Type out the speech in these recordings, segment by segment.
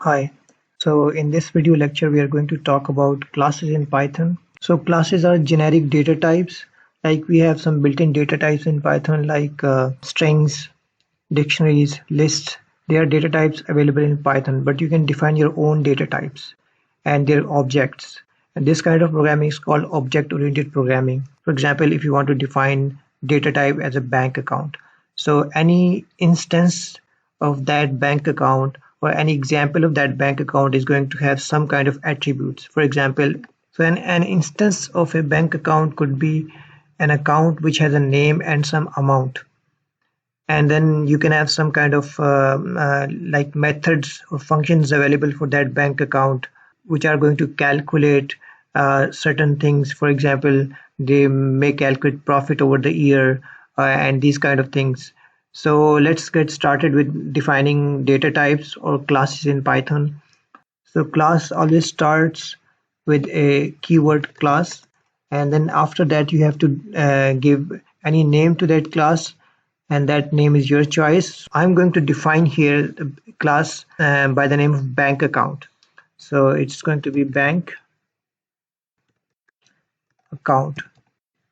Hi. So in this video lecture, we are going to talk about classes in Python. So classes are generic data types. Like we have some built-in data types in Python like strings, dictionaries, lists. They are data types available in Python, but you can define your own data types and their objects. And this kind of programming is called object-oriented programming. For example, if you want to define data type as a bank account. So any instance of that bank account or any example of that bank account is going to have some kind of attributes. For example, so an instance of a bank account could be an account which has a name and some amount. And then you can have some kind of like methods or functions available for that bank account, which are going to calculate certain things. For example, they may calculate profit over the year and these kind of things. So let's get started with defining data types or classes in Python. So class always starts with a keyword class, and then after that you have to give any name to that class, and that name is your choice. I'm going to define here the class by the name of bank account. So it's going to be bank account.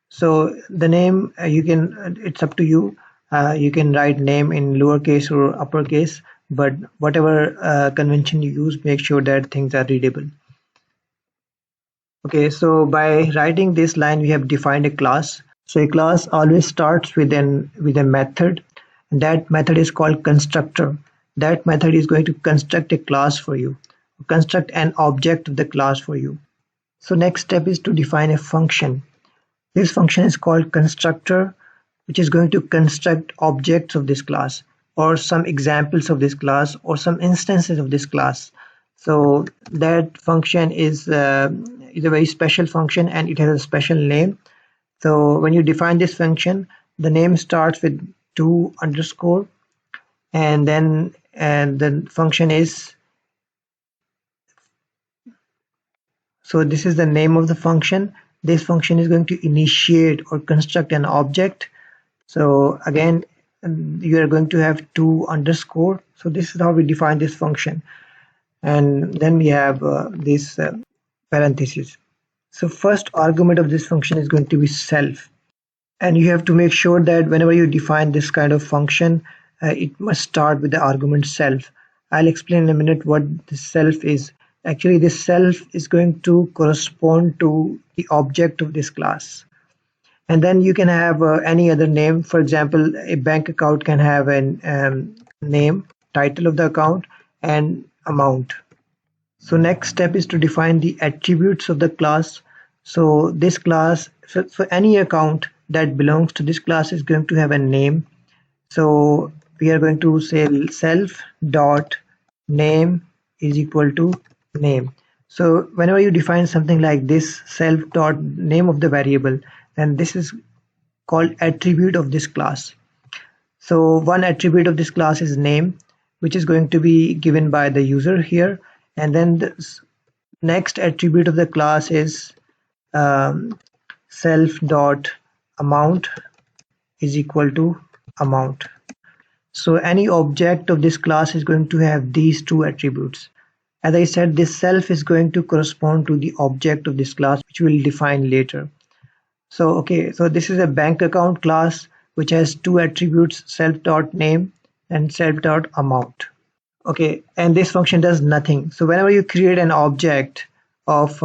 So the name you can it's up to you. You can write name in lowercase or uppercase, but whatever convention you use, make sure that things are readable. Okay, so by writing this line, we have defined a class. So a class always starts with a method. And that method is called constructor. That method is going to construct a class for you, construct an object of the class for you. So next step is to define a function. This function is called constructor, which is going to construct objects of this class or some examples of this class or some instances of this class. So that function is a very special function and it has a special name. So when you define this function, the name starts with 2 underscore, and then the function is, so this is the name of the function. This function is going to initiate or construct an object. So again, you are going to have 2 underscore. So this is how we define this function. And then we have this parenthesis. So first argument of this function is going to be self. And you have to make sure that whenever you define this kind of function, it must start with the argument self. I'll explain in a minute what the self is. Actually, this self is going to correspond to the object of this class. And then you can have any other name. For example, a bank account can have a name, title of the account, and amount. So next step is to define the attributes of the class. So this class, so any account that belongs to this class is going to have a name. So we are going to say self dot name is equal to name. So whenever you define something like this, self dot name of the variable, then this is called attribute of this class. So one attribute of this class is name, which is going to be given by the user here. And then the next attribute of the class is self dot amount is equal to amount. So any object of this class is going to have these 2 attributes. As I said, this self is going to correspond to the object of this class, which we'll define later. So okay, so this is a bank account class which has 2 attributes, self dot name and self dot amount. Okay, and this function does nothing. So whenever you create an object of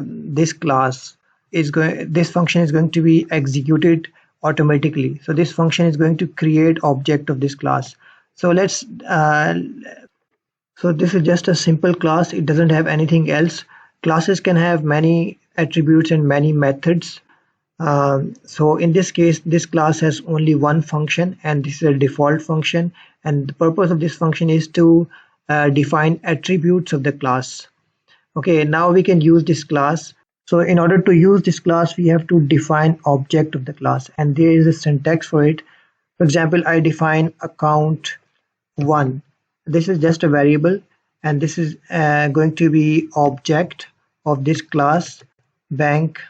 this class, this function is going to be executed automatically. So this function is going to create object of this class. So so this is just a simple class. It doesn't have anything else. Classes can have many attributes and many methods. So in this case, this class has only one function, and this is a default function, and the purpose of this function is to define attributes of the class. Okay, now we can use this class. So in order to use this class, we have to define object of the class, and there is a syntax for it. For example, I define account1. This is just a variable, and this is going to be object of this class. Bank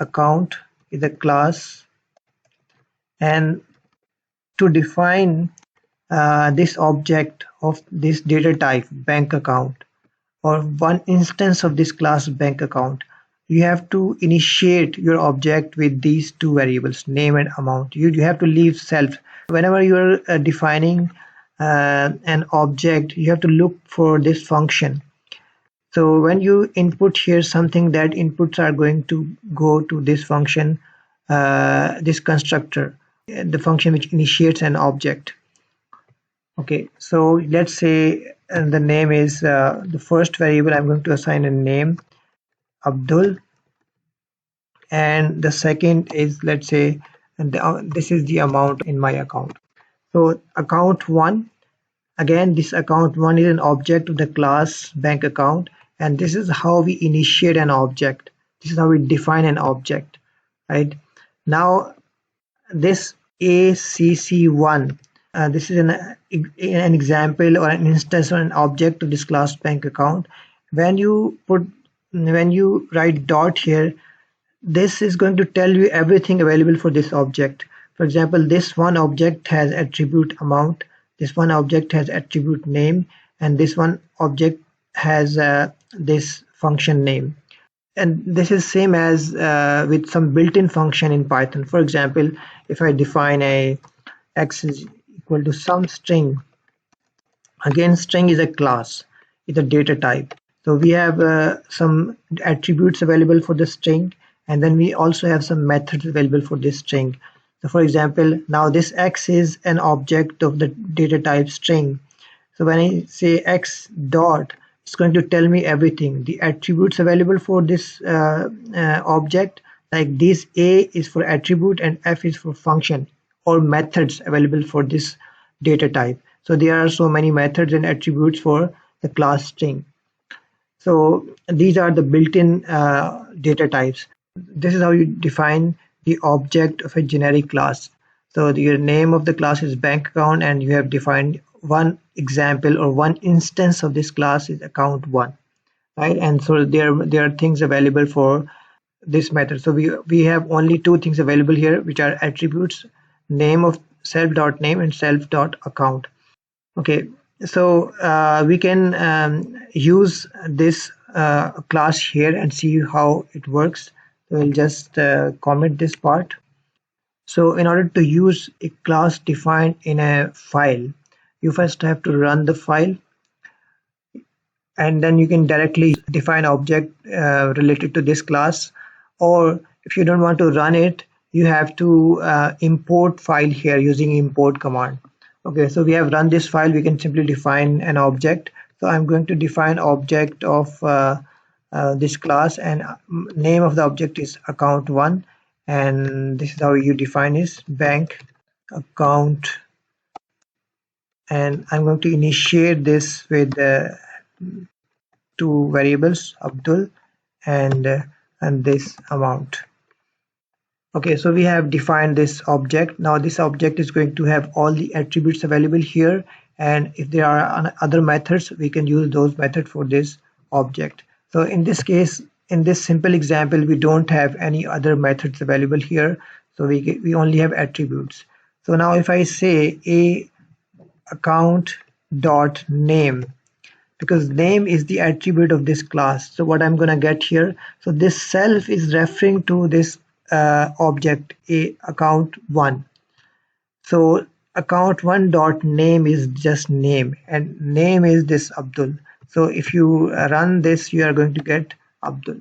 account is a class, and to define this object of this data type bank account or one instance of this class bank account, you have to initiate your object with these two variables, name and amount. You have to leave self. Whenever you're defining an object, you have to look for this function. So when you input here something, that inputs are going to go to this function, this constructor, the function which initiates an object. Okay, so let's say the name is the first variable. I'm going to assign a name, Abdul, and the second is, let's say, this is the amount in my account. So account one, again, this account one is an object of the class bank account, and this is how we initiate an object. This is how we define an object, right? Now this ACC1, this is an example or an instance or an object of this class bank account. When you write dot here, this is going to tell you everything available for this object. For example, this one object has attribute amount, this one object has attribute name, and this one object has this function name. And this is same as with some built-in function in Python. For example, if I define a x is equal to some string, again string is a class, it's a data type. So we have some attributes available for the string, and then we also have some methods available for this string. So for example, now this x is an object of the data type string. So when I say x dot, it's going to tell me everything. The attributes available for this object, like this a is for attribute and f is for function, or methods available for this data type. So there are so many methods and attributes for the class string. So these are the built-in data types. This is how you define the object of a generic class. So your name of the class is bank account, and you have defined one example or one instance of this class is account one, right? And so there are things available for this method. So we have only two things available here, which are attributes, name of self.name and self.account. Okay, so we can use this class here and see how it works. So we'll just comment this part. So in order to use a class defined in a file, you first have to run the file, and then you can directly define object related to this class. Or if you don't want to run it, you have to import file here using import command. Okay, so we have run this file, we can simply define an object. So I'm going to define object of this class, and name of the object is account one, and this is how you define is bank account, and I'm going to initiate this with two variables, Abdul and this amount. Okay, so we have defined this object. Now this object is going to have all the attributes available here, and if there are other methods, we can use those methods for this object. So in this case, in this simple example, we don't have any other methods available here, so we only have attributes. So now if I say a account dot name, because name is the attribute of this class, so what I'm gonna get here, so this self is referring to this object a account one. So account one dot name is just name, and name is this Abdul. So if you run this, you are going to get Abdul.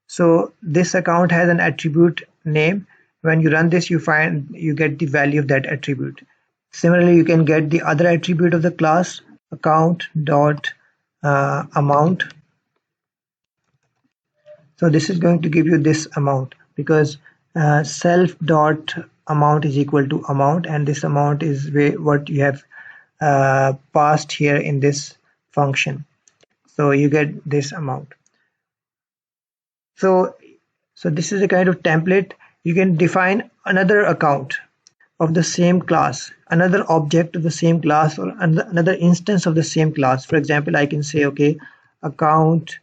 So this account has an attribute name. When you run this, you get the value of that attribute. Similarly, you can get the other attribute of the class, account dot amount. So this is going to give you this amount, because self dot amount is equal to amount, and this amount is what you have passed here in this function. So you get this amount. So this is a kind of template. You can define another account of the same class, another object of the same class, or another instance of the same class. For example, I can say, okay, account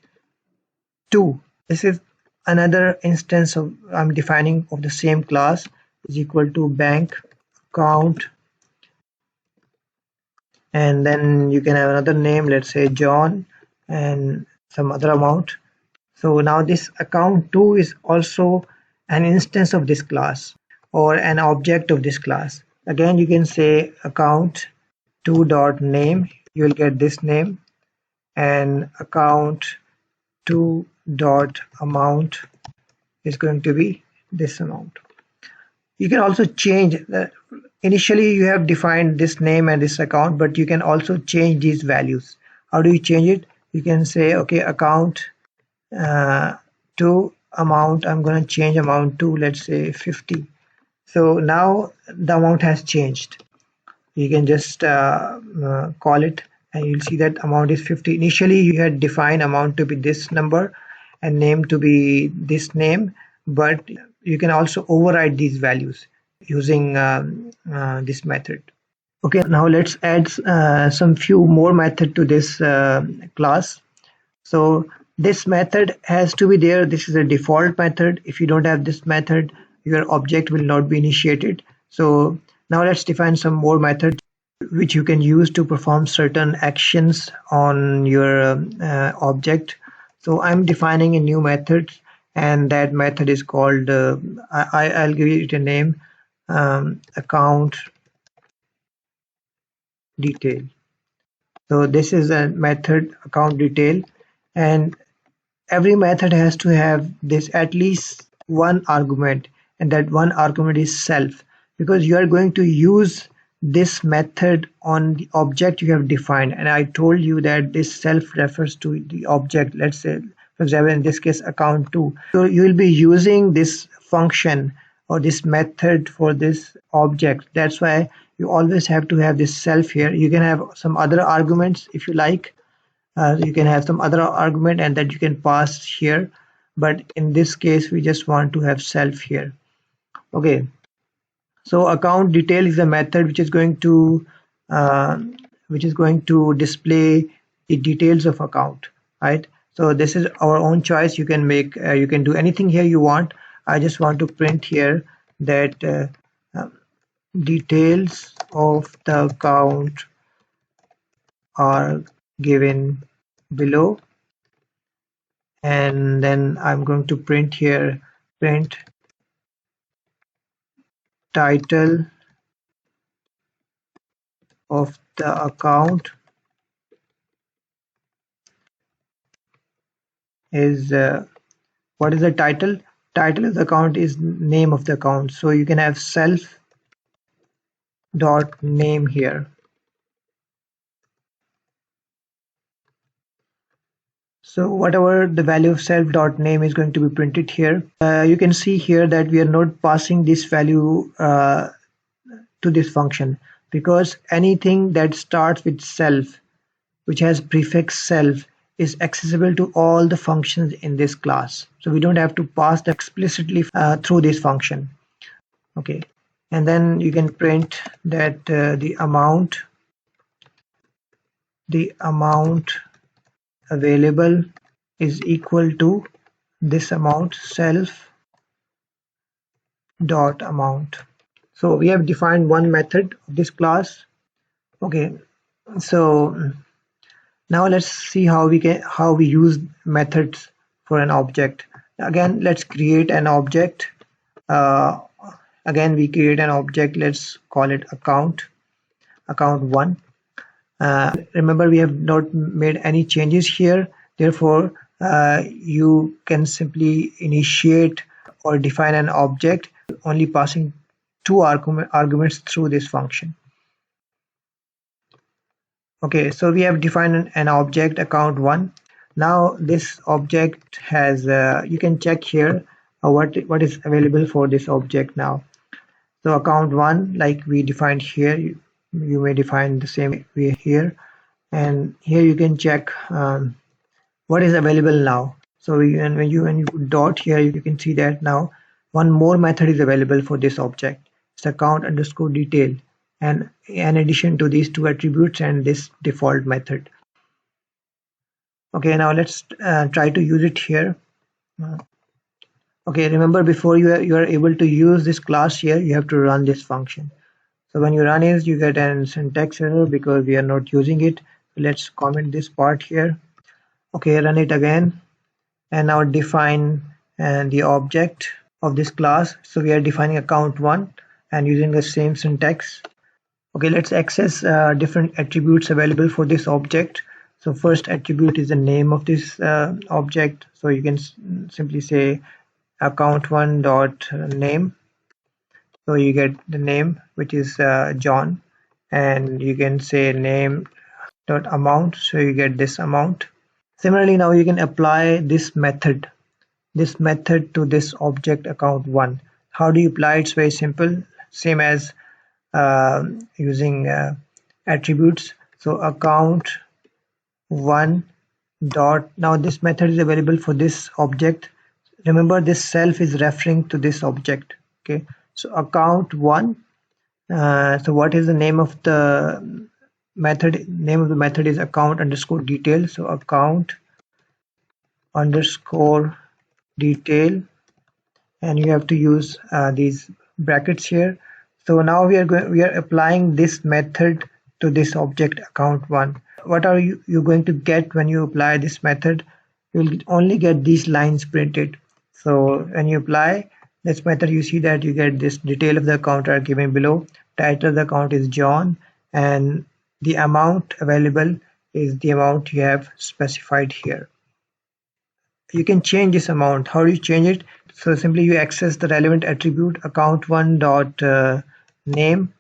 2. This is another instance of I'm defining of the same class, is equal to bank account and then you can have another name, let's say John, and some other amount. So now this account2 is also an instance of this class or an object of this class. Again, you can say account2.name, you will get this name, and account2.amount is going to be this amount. You can also change initially you have defined this name and this account, but you can also change these values. How do you change it? You can say, okay, account to amount, I'm going to change amount to, let's say, 50. So now the amount has changed. You can just call it and you'll see that amount is 50. Initially you had defined amount to be this number and name to be this name, but you can also override these values using this method. Okay, now let's add some few more method to this class. So this method has to be there. This is a default method. If you don't have this method, your object will not be initiated. So now let's define some more methods which you can use to perform certain actions on your object. So I'm defining a new method, and that method is called, I'll give it a name, account detail. So this is a method, account detail, and every method has to have this at least one argument, and that one argument is self, because you are going to use this method on the object you have defined. And I told you that this self refers to the object, let's say for example in this case account2. So you will be using this function or this method for this object. That's why you always have to have this self here. You can have some other arguments if you like. You can have some other argument and that you can pass here, but in this case we just want to have self here. Okay, so account detail is a method which is going to display the details of account, right? So this is our own choice. You can make you can do anything here you want. I just want to print here that details of the account are given below, and then I'm going to print here, print title of the account is what is the title? Title of the account is name of the account. So you can have self dot name here. So whatever the value of self.name is going to be printed here. You can see here that we are not passing this value to this function, because anything that starts with self, which has prefix self, is accessible to all the functions in this class. So we don't have to pass that explicitly through this function. Okay, and then you can print that the amount available is equal to this amount, self dot amount. So we have defined one method of this class. Okay, so now let's see how we use methods for an object. Again, let's create an object. Again, we create an object. Let's call it account1. Remember, we have not made any changes here. Therefore, you can simply initiate or define an object only passing two arguments through this function. Okay, so we have defined an object account1. Now this object has you can check here what is available for this object now. So account1, like we defined here, you may define the same way here, and here you can check what is available now. So when you put dot here, you can see that now one more method is available for this object. It's account underscore detail, and in addition to these two attributes and this default method. Okay, now let's try to use it here. Okay, remember, before you are able to use this class here, you have to run this function. So when you run it, you get an syntax error because we are not using it. Let's comment this part here. Okay, run it again, and now define the object of this class. So we are defining account1 and using the same syntax. Okay, let's access different attributes available for this object. So first attribute is the name of this object. So you can simply say account1 dot name. So you get the name, which is John, and you can say name dot amount. So you get this amount. Similarly, now you can apply this method to this object account1. How do you apply it? It's very simple, same as using attributes. So account1 dot, now this method is available for this object. Remember, this self is referring to this object. Okay, so account1, so what is the name of the method? Name of the method is account underscore detail. So account underscore detail, and you have to use these brackets here. So now we are applying this method to this object account1. What are you going to get when you apply this method? You'll only get these lines printed. So when you apply this method, you see that you get this detail of the account are given below. Title of the account is John, and the amount available is the amount you have specified here. You can change this amount. How do you change it? So simply you access the relevant attribute account1 dot name.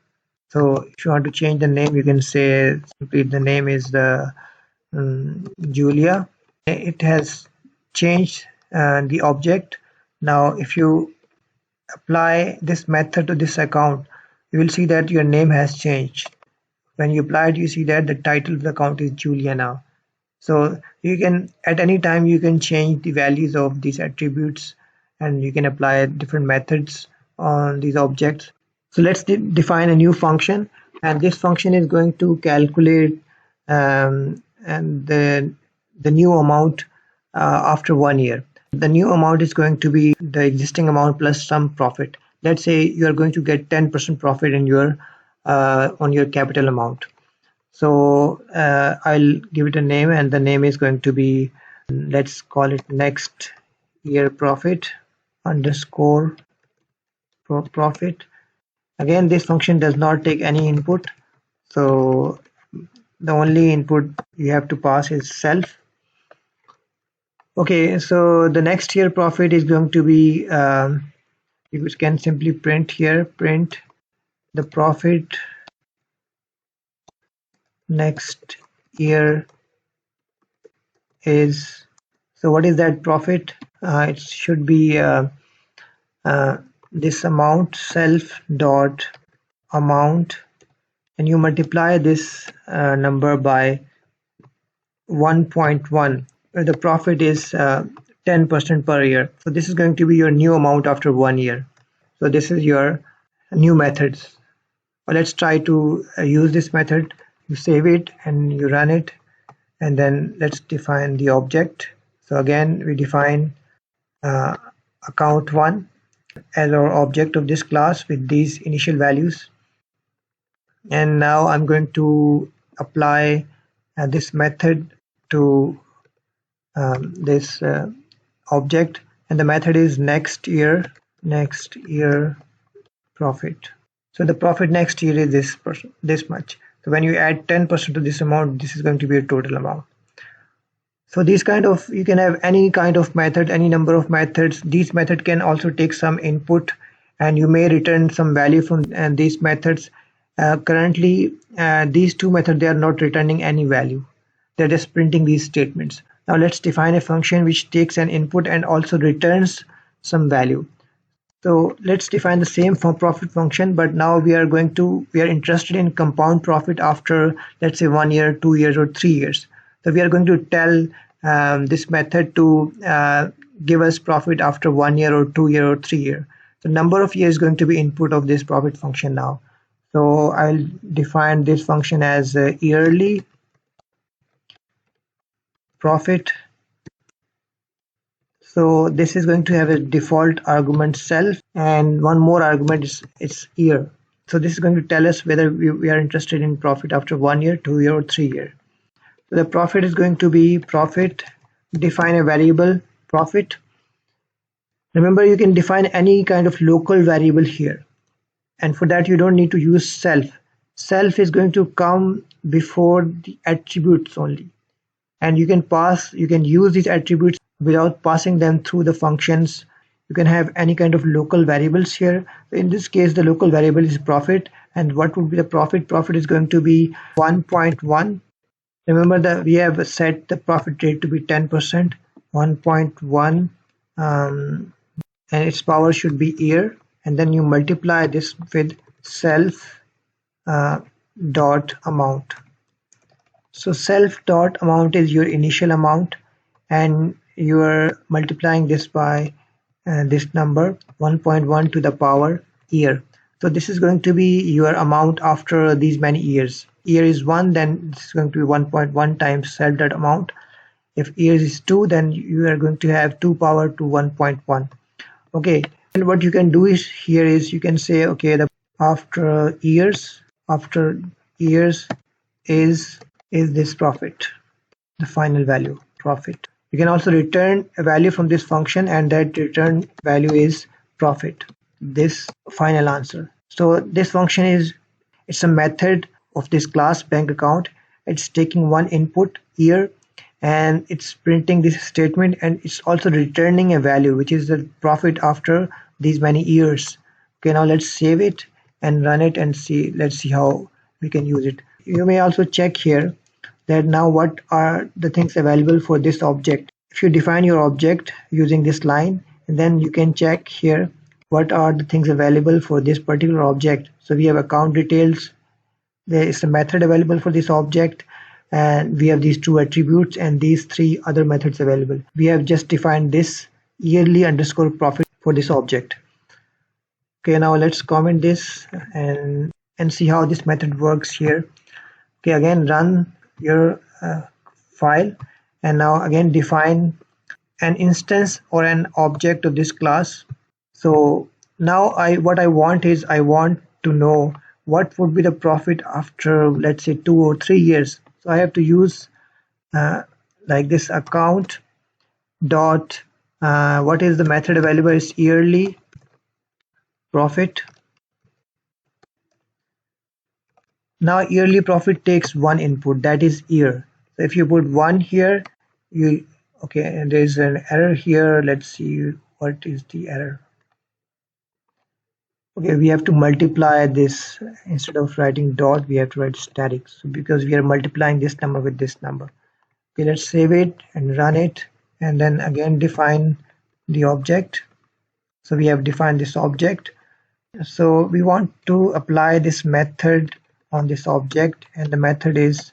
So if you want to change the name, you can say simply the name is the Julia. It has changed the object. Now if you apply this method to this account, you will see that your name has changed. When you apply it, you see that the title of the account is Julia now. So you can, at any time, you can change the values of these attributes, and you can apply different methods on these objects. So let's define a new function, and this function is going to calculate and the new amount after 1 year. The new amount is going to be the existing amount plus some profit. Let's say you are going to get 10% profit in your on your capital amount. So I'll give it a name, and the name is going to be, let's call it next year profit underscore profit. Again, this function does not take any input, so the only input you have to pass is self. Okay, so the next year profit is going to be, you can simply print here, print the profit next year is, so what is that profit? It should be this amount, self dot amount, and you multiply this number by 1.1, where the profit is 10% per year. So this is going to be your new amount after 1 year. So this is your new methods. Well, let's try to use this method. You save it and you run it, and then let's define the object. So again, we define account1 as our object of this class with these initial values, and now I'm going to apply this method to this object, and the method is next year profit. So the profit next year is this much. So when you add 10% to this amount, this is going to be a total amount. So these kind of, you can have any kind of method, any number of methods. These method can also take some input, and you may return some value from these methods. Currently, these two methods, they are not returning any value. They're just printing these statements. Now let's define a function which takes an input and also returns some value. So let's define the same profit function, but now we are interested in compound profit after, let's say, 1 year, 2 years, or 3 years. So we are going to tell this method to give us profit after 1 year or 2 year or 3 year. The number of years is going to be input of this profit function now. So I'll define this function as yearly profit. So this is going to have a default argument self, and one more argument is its year. So this is going to tell us whether we are interested in profit after 1 year, 2 year, or 3 year. So the profit is going to be profit. Define a variable profit. Remember, you can define any kind of local variable here, and for that you don't need to use self. Self is going to come before the attributes only, and you can use these attributes without passing them through the functions. You can have any kind of local variables here. In this case, the local variable is profit, and what would be the profit? Profit is going to be 1.1. Remember that we have set the profit rate to be 10%. 1.1, and its power should be year, and then you multiply this with self dot amount. So self dot amount is your initial amount, and you are multiplying this by this number 1.1 to the power year. So this is going to be your amount after these many years. Year is 1, then this is going to be 1.1 times self dot amount. If years is 2, then you are going to have 2 power to 1.1. Okay, and what you can do is here is you can say, okay, the after years is this profit, the final value profit. You can also return a value from this function, and that return value is profit, this final answer. So this function it's a method of this class bank account. It's taking one input year, and it's printing this statement, and it's also returning a value which is the profit after these many years. Okay, now let's save it and run it and let's see how we can use it. You may also check here that now what are the things available for this object. If you define your object using this line, and then you can check here what are the things available for this particular object. So we have account details, there is a method available for this object, and we have these two attributes and these three other methods available. We have just defined this yearly underscore profit for this object. Okay, now let's comment this and see how this method works here. Okay, again run your file, and now again define an instance or an object of this class. So now what I want is I want to know what would be the profit after, let's say, 2 or 3 years. So I have to use like this account dot what is the method available is yearly profit. Now yearly profit takes one input, that is year. So if you put 1 here, okay, and there is an error here. Let's see what is the error. Okay, we have to multiply this. Instead of writing dot, we have to write static. So because we are multiplying this number with this number. Okay, let's save it and run it, and then again define the object. So we have defined this object. So we want to apply this method on this object, and the method is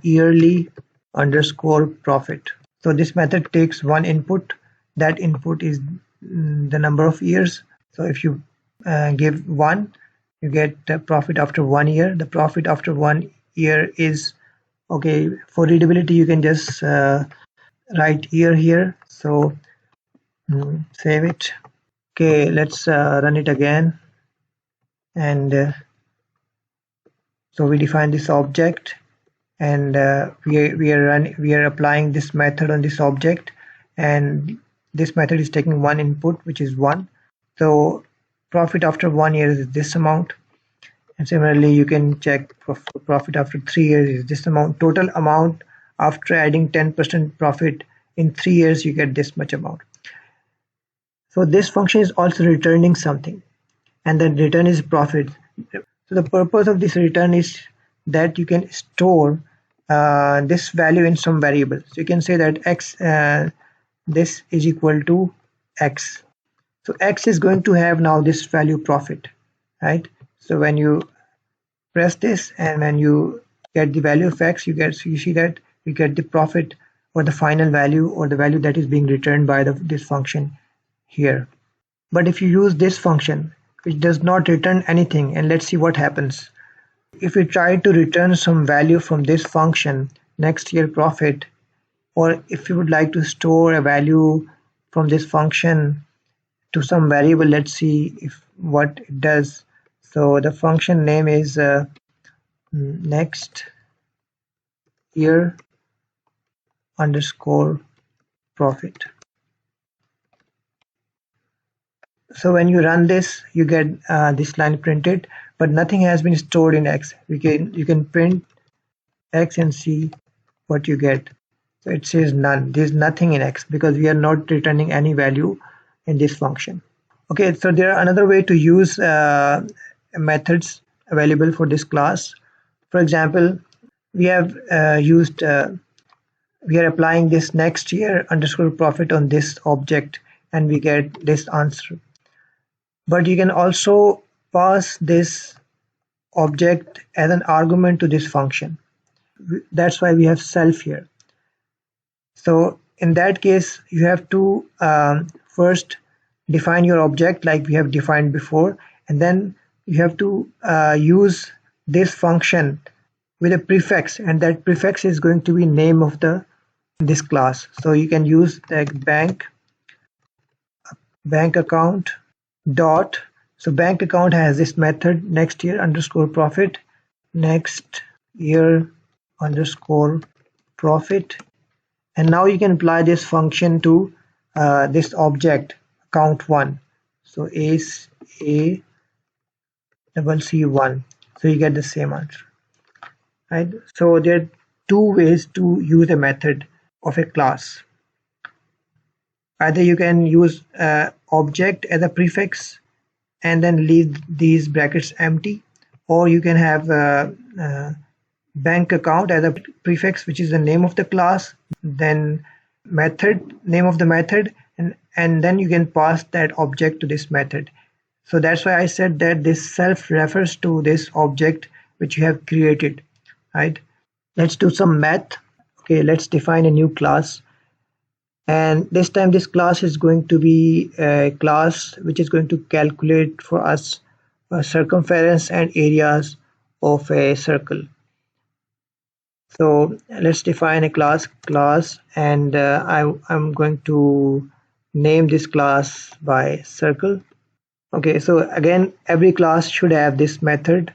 yearly underscore profit. So this method takes one input. That input is the number of years. So if you give 1, you get profit after 1 year. The profit after 1 year is, okay, for readability you can just write year here. So save it. Okay, let's run it again, and so we define this object, and we are applying this method on this object, and this method is taking one input, which is 1. So profit after 1 year is this amount, and similarly you can check profit after 3 years is this amount. Total amount after adding 10% profit in 3 years, you get this much amount. So this function is also returning something, and the return is profit. So the purpose of this return is that you can store this value in some variable. So you can say that x this is equal to x. So x is going to have now this value profit, right? So when you press this and when you get the value of x, you see that you get the profit, or the final value, or the value that is being returned by this function here. But if you use this function which does not return anything, and let's see what happens. If we try to return some value from this function, next year profit, or if you would like to store a value from this function to some variable, let's see what it does. So the function name is next year underscore profit. So when you run this, you get this line printed, but nothing has been stored in X. You can print X and see what you get. So it says none. There's nothing in X because we are not returning any value in this function. Okay, so there are another way to use methods available for this class. For example, we have we are applying this next year underscore profit on this object and we get this answer. But you can also pass this object as an argument to this function. That's why we have self here. So in that case, you have to first define your object like we have defined before, and then you have to use this function with a prefix, and that prefix is going to be name of this class. So you can use like bank account dot. So bank account has this method next year underscore profit, next year underscore profit, and now you can apply this function to this object count 1. So A double C1. So you get the same answer, right? So there are two ways to use a method of a class. Either you can use object as a prefix and then leave these brackets empty, or you can have bank account as a prefix, which is the name of the class, then name of the method, and then you can pass that object to this method. So that's why I said that this self refers to this object which you have created, right? Let's do some math. Okay, let's define a new class, and this time this class is going to be a class which is going to calculate for us circumference and areas of a circle. So let's define a class, and I'm going to name this class by circle. Okay, so again, every class should have this method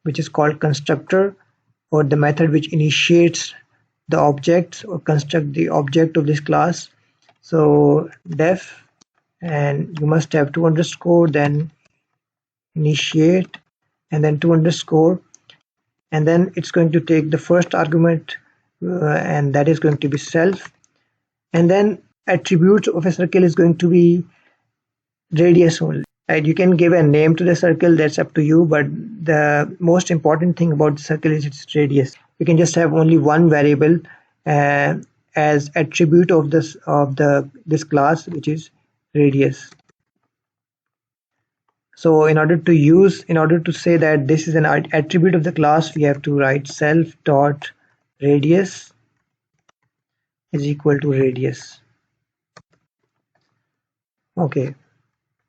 which is called constructor, or the method which initiates the objects or construct the object of this class. So def, and you must have 2 underscore, then initiate, and then 2 underscore, and then it's going to take the first argument and that is going to be self, and then attributes of a circle is going to be radius only, right? You can give a name to the circle, that's up to you, but the most important thing about the circle is its radius. You can just have only one variable as attribute of this class, which is radius. So in order to say that this is an attribute of the class, we have to write self dot radius is equal to radius. Okay,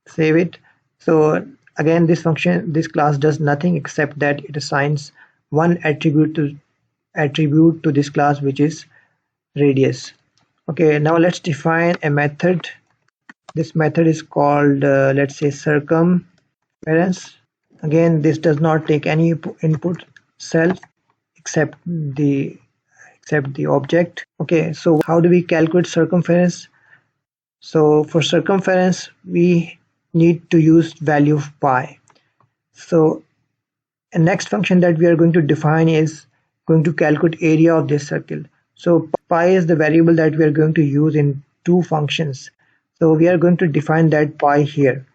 save it. So again, this class does nothing except that it assigns one attribute to this class, which is radius. Okay, now let's define a method. This method is called let's say circumference. Again, this does not take any input self except the object. Okay, so how do we calculate circumference? So for circumference, we need to use value of pi. So the next function that we are going to define is going to calculate area of this circle. So pi is the variable that we are going to use in two functions. So we are going to define that pi here.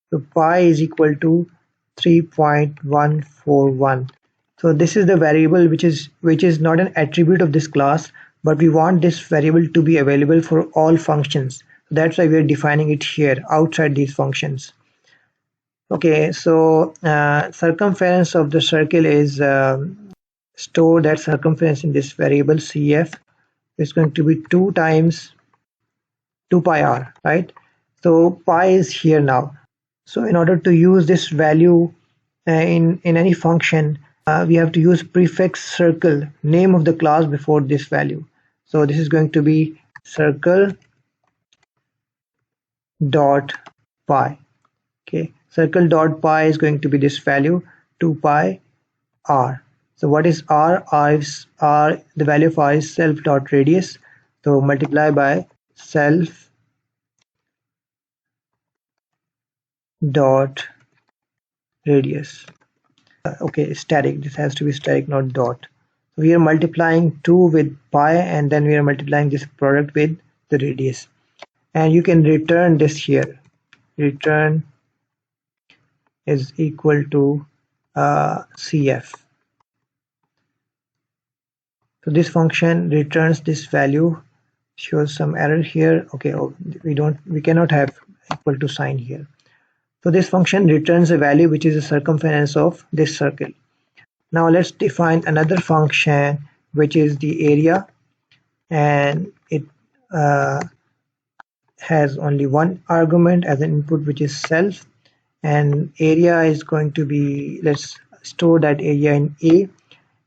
So pi is equal to 3.141. So this is the variable which is not an attribute of this class, but we want this variable to be available for all functions. That's why we are defining it here outside these functions. Okay, so circumference of the circle is store that circumference in this variable cf. It's going to be 2 times 2 pi r, right? So pi is here now. So in order to use this value in any function, we have to use prefix circle, name of the class, before this value. So this is going to be circle dot pi. Okay, circle dot pi is going to be this value 2 pi r. So what is r? R, the value of r is self dot radius, so multiply by self dot radius. Okay, static, this has to be static, not dot. So we are multiplying 2 with pi, and then we are multiplying this product with the radius, and you can return this here. Return is equal to CF. So this function returns this value, shows some error here. Okay, we cannot have equal to sign here. So this function returns a value which is the circumference of this circle. Now let's define another function which is the area, and it has only one argument as an input, which is self, and area is going to be, let's store that area in A,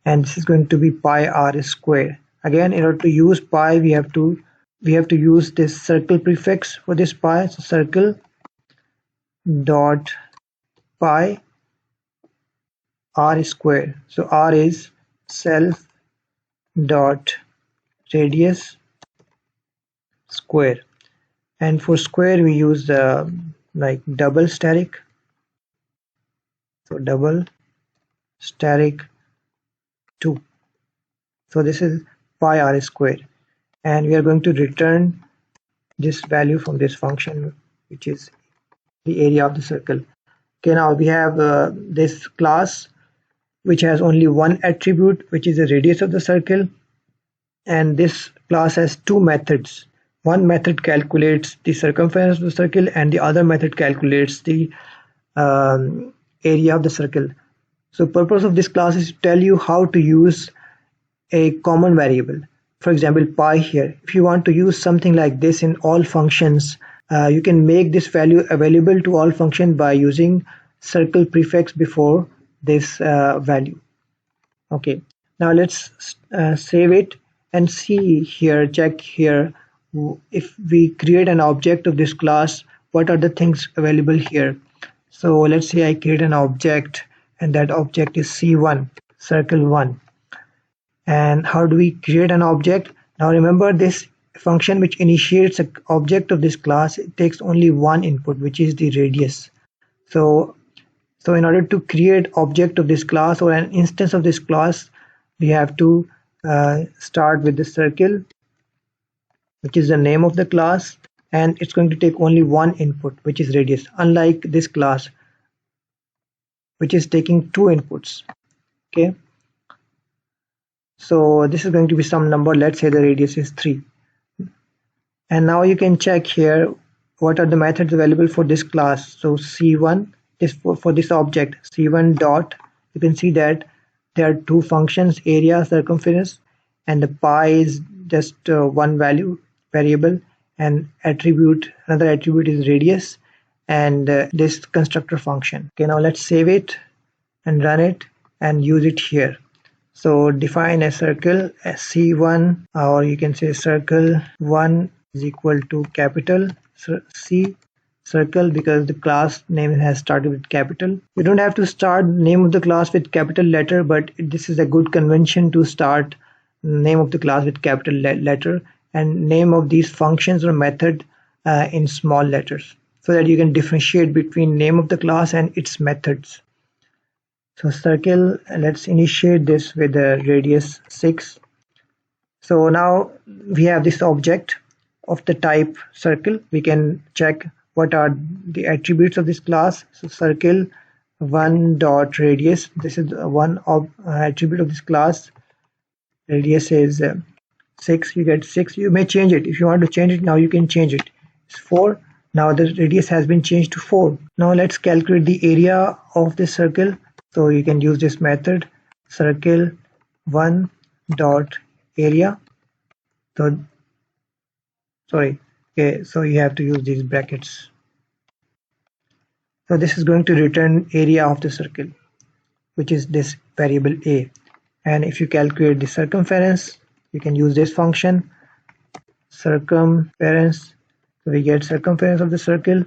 and this is going to be pi r square. Again, in order to use pi, we have to use this circle prefix for this pi. So circle dot pi r square. So r is self dot radius square, and for square we use like double static. So double static 2. So this is pi r square, and we are going to return this value from this function, which is the area of the circle. Okay, now we have this class which has only one attribute, which is the radius of the circle, and this class has two methods. One method calculates the circumference of the circle, and the other method calculates the area of the circle. So purpose of this class is to tell you how to use a common variable. For example, pi here. If you want to use something like this in all functions, you can make this value available to all functions by using circle prefix before this value. Okay, now let's save it and see here, check here, if we create an object of this class, what are the things available here. So let's say I create an object, and that object is C1, circle 1. And how do we create an object? Now remember, this function which initiates an object of this class, it takes only one input, which is the radius. So in order to create object of this class or an instance of this class, we have to start with the circle, which is the name of the class, and it's going to take only one input, which is radius, unlike this class which is taking two inputs. Okay, so this is going to be some number, let's say the radius is 3. And now you can check here what are the methods available for this class. So C1 is for this object, C1 dot, you can see that there are two functions, area, circumference, and the pi is just one variable, and another attribute is radius, and this constructor function. Okay, now let's save it and run it and use it here. So define a circle as C1, or you can say circle 1 is equal to capital C circle, because the class name has started with capital. You don't have to start name of the class with capital letter, but this is a good convention to start name of the class with capital letter, and name of these functions or method in small letters, so that you can differentiate between name of the class and its methods. So circle, let's initiate this with the radius 6. So now we have this object of the type circle. We can check what are the attributes of this class. So circle 1 dot radius, this is one attribute of this class. Radius is 6, you get 6. You may change it if you want to change it. Now you can change it. It's 4. Now the radius has been changed to 4. Now let's calculate the area of this circle. So you can use this method, circle 1 dot area. So sorry, okay, so you have to use these brackets. So this is going to return area of the circle, which is this variable a. And if you calculate the circumference, you can use this function, circumference. So we get circumference of the circle,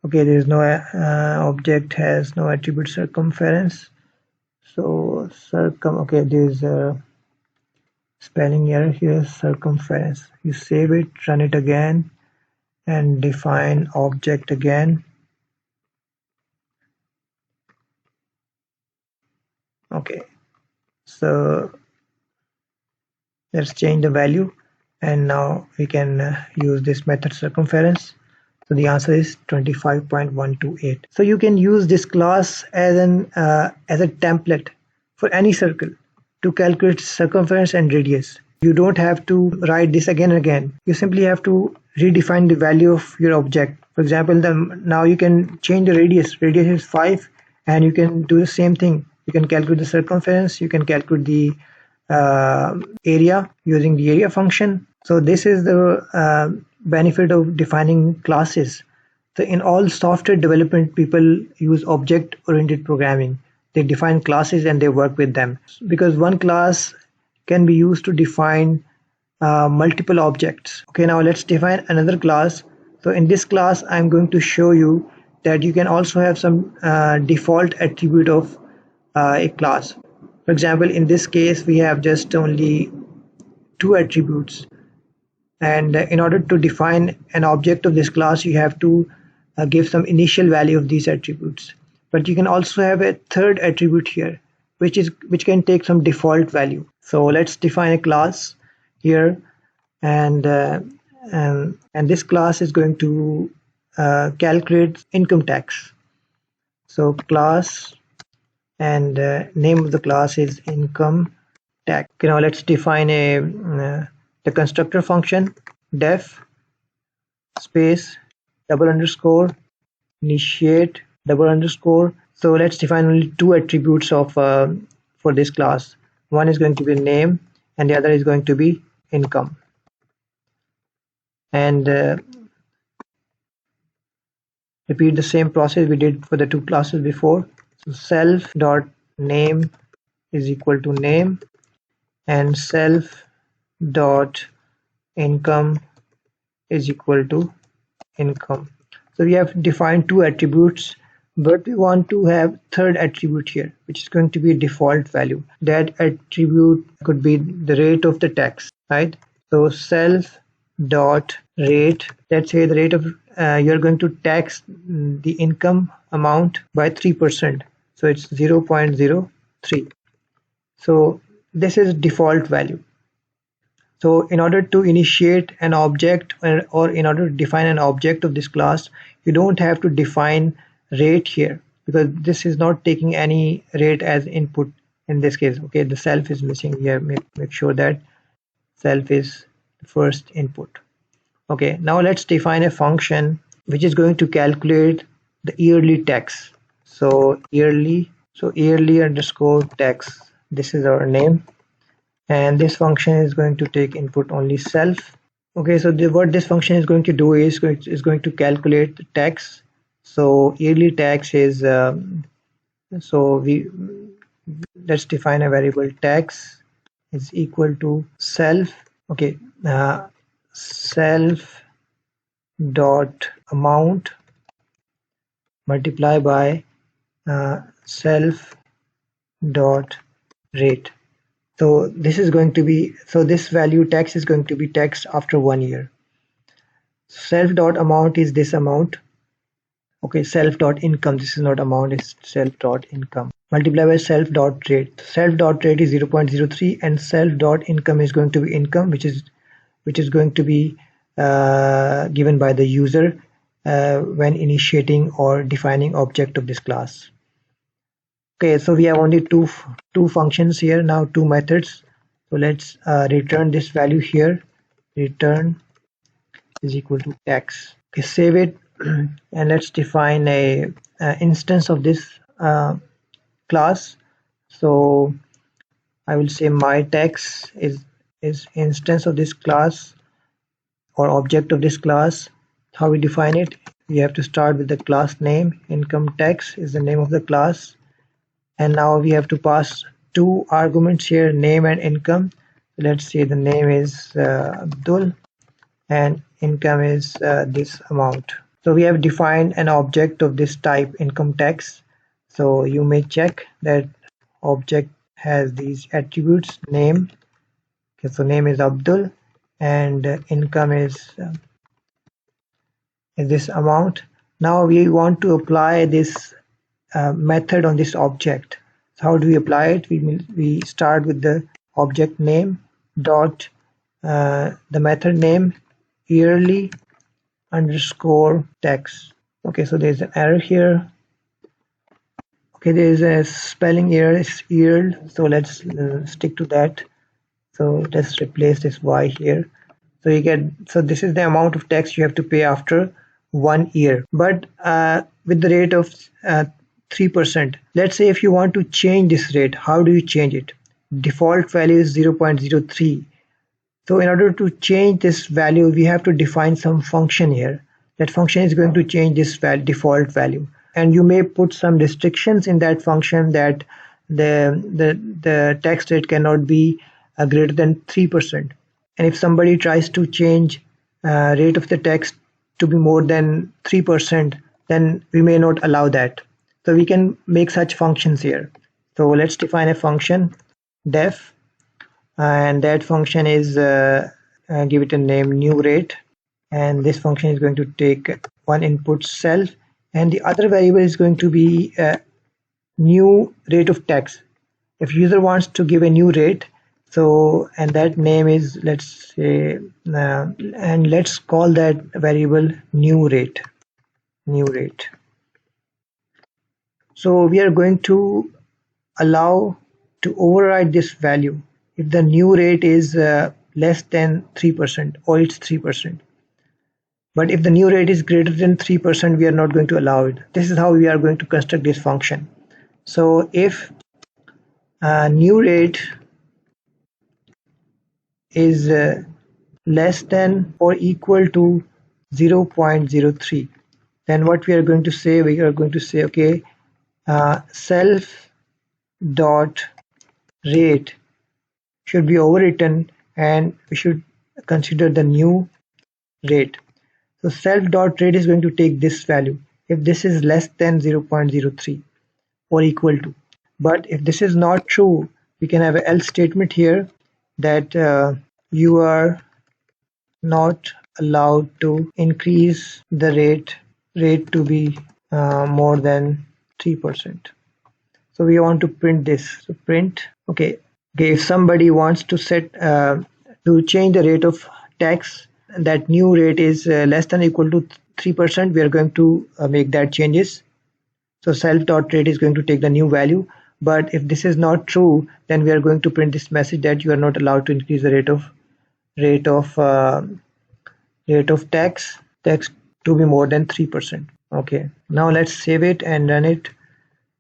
Okay, there is no object has no attribute circumference. So okay, there's a spelling error here, circumference. You save it, run it again, and define object again. Okay, so let's change the value, and now we can use this method circumference. So the answer is 25.128. So you can use this class as a template for any circle to calculate circumference and radius. You don't have to write this again and again. You simply have to redefine the value of your object. For example, now you can change the radius. Radius is 5, and you can do the same thing. You can calculate the circumference. You can calculate the area using the area function. So this is the benefit of defining classes. So in all software development, people use object-oriented programming. They define classes and they work with them, because one class can be used to define multiple objects. Okay, now let's define another class. So in this class, I'm going to show you that you can also have some default attribute of a class. For example, in this case, we have just only 2 attributes, and in order to define an object of this class, you have to give some initial value of these attributes. But you can also have a third attribute here, which can take some default value. So let's define a class here, and this class is going to calculate income tax. So class, and name of the class is income tax. Okay, now let's define the constructor function, def space double underscore initiate double underscore. So let's define only 2 attributes of for this class. One is going to be name, and the other is going to be income. And repeat the same process we did for the 2 classes before. So self dot name is equal to name, and self dot income is equal to income. So we have defined 2 attributes, but we want to have third attribute here, which is going to be a default value. That attribute could be the rate of the tax, right? So self dot rate, let's say the rate of you're going to tax the income amount by 3%, so it's 0.03. so this is default value. So in order to initiate an object, or in order to define an object of this class, you don't have to define rate here, because this is not taking any rate as input in this case. Okay, the self is missing here. Make sure that self is the first input. Okay, now let's define a function which is going to calculate the yearly tax. So yearly underscore tax, this is our name, and this function is going to take input only self. Okay, so what this function is going to do is going to calculate the tax. So yearly tax is let's define a variable tax is equal to self. Okay, self dot amount multiply by self dot rate. So this is going to be, so this value tax is going to be taxed after 1 year. Self dot amount is this amount. Okay, self dot income, this is not amount, it's self dot income, multiply by self dot rate. Self dot rate is 0.03, and self dot income is going to be income, which is going to be given by the user when initiating or defining object of this class. Okay, so we have only two functions here now, 2 methods. So let's return this value here. Return is equal to tax. Okay, save it, and let's define a instance of this class. So I will say my tax is instance of this class or object of this class. How we define it? We have to start with the class name. Income tax is the name of the class, and now we have to pass 2 arguments here, name and income. Let's say the name is Abdul, and income is this amount. So we have defined an object of this type, income tax. So you may check that object has these attributes: name. Okay, so name is Abdul, and income is this amount. Now we want to apply this method on this object. So how do we apply it? We start with the object name dot the method name yearly underscore tax. Okay, so there's an error here. Okay, there is a spelling error, it's year, so let's stick to that. So let's replace this y here. So you get, so this is the amount of tax you have to pay after 1 year, but with the rate of 3%. Let's say if you want to change this rate, how do you change it? Default value is 0.03. So in order to change this value, we have to define some function here. That function is going to change this default value, and you may put some restrictions in that function that the tax rate cannot be greater than 3%. And if somebody tries to change rate of the tax to be more than 3%, then we may not allow that. So we can make such functions here. So let's define a function def, and that function is give it a name new rate, and this function is going to take one input self, and the other variable is going to be new rate of tax. If user wants to give a new rate, so and that name is, let's say, and let's call that variable new rate. So we are going to allow to override this value if the new rate is less than 3% or it's 3%. But if the new rate is greater than 3%, we are not going to allow it. This is how we are going to construct this function. So if new rate is less than or equal to 0.03, then what we are going to say, okay, self dot rate should be overwritten, and we should consider the new rate. So self dot rate is going to take this value if this is less than 0.03 or equal to. But if this is not true, we can have an else statement here that you are not allowed to increase the rate to be more than 3%. So we want to print this. So print, okay, if somebody wants to set to change the rate of tax, that new rate is less than or equal to 3%, we are going to make that changes. So self dot rate is going to take the new value. But if this is not true, then we are going to print this message that you are not allowed to increase the rate of tax to be more than 3%. Okay, now let's save it and run it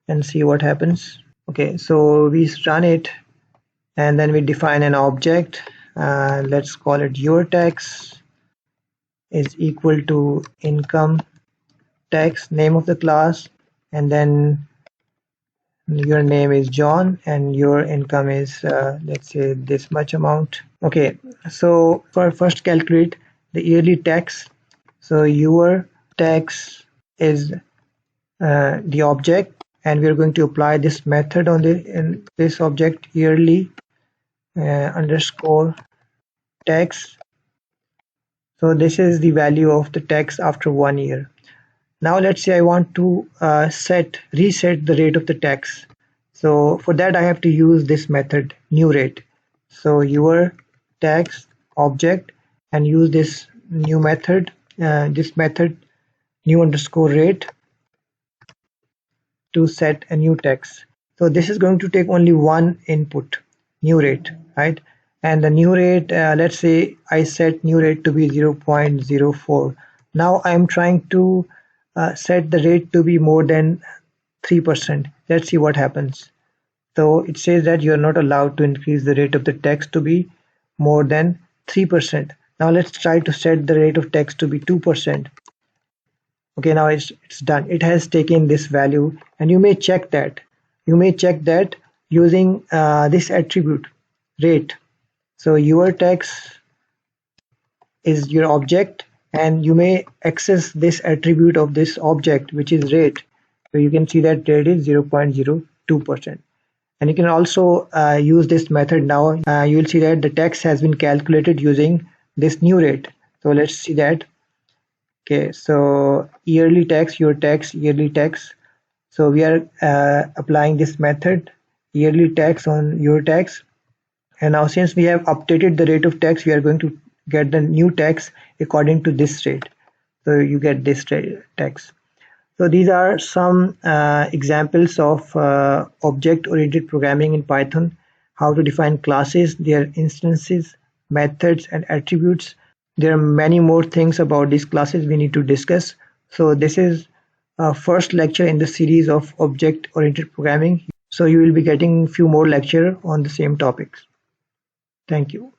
and see what happens. Okay, so we run it, and then we define an object. Let's call it your tax is equal to income tax, name of the class, and then your name is John and your income is let's say this much amount. Okay, so for first calculate the yearly tax. So your tax is the object, and we are going to apply this method on in this object yearly underscore tax. So this is the value of the tax after 1 year. Now let's say I want to reset the rate of the tax. So for that I have to use this method new rate. So your tax object, and use this new method, new underscore rate, to set a new tax. So this is going to take only one input, new rate, right? And the new rate, let's say I set new rate to be 0.04. Now I'm trying to set the rate to be more than 3%. Let's see what happens. So it says that you are not allowed to increase the rate of the tax to be more than 3%. Now let's try to set the rate of tax to be 2%. Okay, now it's done. It has taken this value, and you may check that. Using this attribute rate. So your tax is your object, and you may access this attribute of this object, which is rate. So you can see that rate is 0.02%. And you can also use this method now. You will see that the tax has been calculated using this new rate. So let's see that. Okay, so yearly tax, your tax, yearly tax. So we are applying this method, yearly tax on your tax. And now since we have updated the rate of tax, we are going to get the new tax according to this rate. So you get this tax. So these are some examples of object-oriented programming in Python, how to define classes, their instances, methods, and attributes. There are many more things about these classes we need to discuss. So this is first lecture in the series of object-oriented programming. So you will be getting few more lecture on the same topics. Thank you.